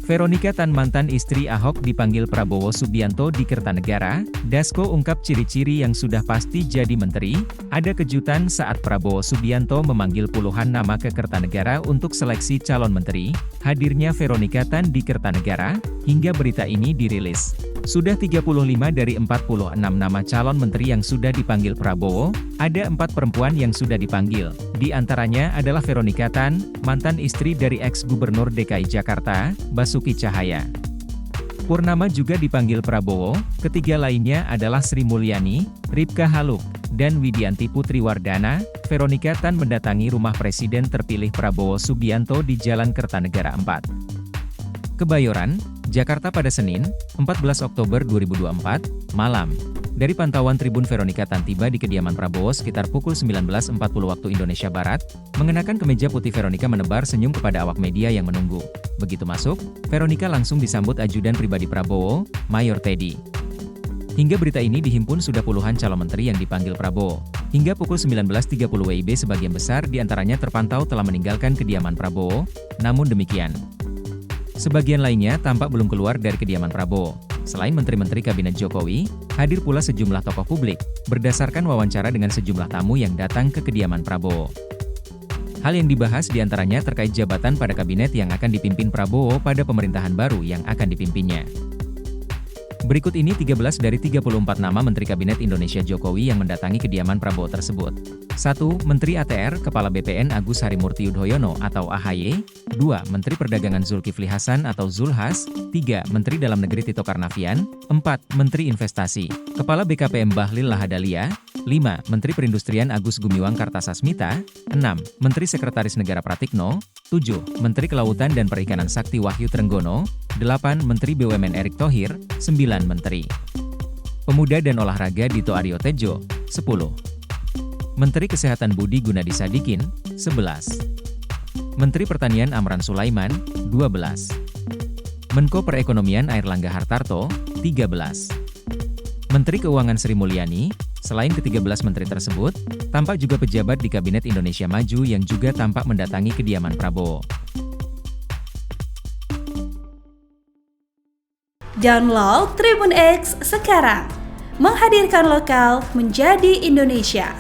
Veronika Tan mantan istri Ahok dipanggil Prabowo Subianto di Kertanegara, Dasko ungkap ciri-ciri yang sudah pasti jadi menteri, ada kejutan saat Prabowo Subianto memanggil puluhan nama ke Kertanegara untuk seleksi calon menteri, hadirnya Veronika Tan di Kertanegara, hingga berita ini dirilis. Sudah 35 dari 46 nama calon menteri yang sudah dipanggil Prabowo, ada 4 perempuan yang sudah dipanggil. Di antaranya adalah Veronika Tan, mantan istri dari ex-gubernur DKI Jakarta, Basuki Cahaya. Purnama juga dipanggil Prabowo, ketiga lainnya adalah Sri Mulyani, Ripka Haluk, dan Widianti Putri Wardana. Veronika Tan mendatangi rumah Presiden terpilih Prabowo Subianto di Jalan Kertanegara 4. Kebayoran, Jakarta pada Senin, 14 Oktober 2024, malam. Dari pantauan Tribun, Veronika Tan tiba di kediaman Prabowo sekitar pukul 19.40 waktu Indonesia Barat. Mengenakan kemeja putih, Veronika menebar senyum kepada awak media yang menunggu. Begitu masuk, Veronika langsung disambut ajudan pribadi Prabowo, Mayor Teddy. Hingga berita ini dihimpun sudah puluhan calon menteri yang dipanggil Prabowo. Hingga pukul 19.30 WIB sebagian besar diantaranya terpantau telah meninggalkan kediaman Prabowo, namun demikian, sebagian lainnya tampak belum keluar dari kediaman Prabowo. Selain menteri-menteri kabinet Jokowi, hadir pula sejumlah tokoh publik, berdasarkan wawancara dengan sejumlah tamu yang datang ke kediaman Prabowo. Hal yang dibahas diantaranya terkait jabatan pada kabinet yang akan dipimpin Prabowo pada pemerintahan baru yang akan dipimpinnya. Berikut ini 13 dari 34 nama Menteri Kabinet Indonesia Jokowi yang mendatangi kediaman Prabowo tersebut. 1. Menteri ATR Kepala BPN Agus Harimurti Yudhoyono atau AHY. 2. Menteri Perdagangan Zulkifli Hasan atau Zulhas. 3. Menteri Dalam Negeri Tito Karnavian. 4. Menteri Investasi Kepala BKPM Bahlil Lahadalia. 5. Menteri Perindustrian Agus Gumiwang Kartasasmita. 6. Menteri Sekretaris Negara Pratikno. 7. Menteri Kelautan dan Perikanan Sakti Wahyu Trenggono. 8. Menteri BUMN Erick Thohir. 9. Menteri Pemuda dan Olahraga Dito Aryo Tejo. 10. Menteri Kesehatan Budi Gunadi Sadikin. 11. Menteri Pertanian Amran Sulaiman. 12. Menko Perekonomian Airlangga Hartarto. 13. Menteri Keuangan Sri Mulyani. Selain ke-13 menteri tersebut, tampak juga pejabat di Kabinet Indonesia Maju yang juga tampak mendatangi kediaman Prabowo. Download Tribun X sekarang, menghadirkan lokal menjadi Indonesia.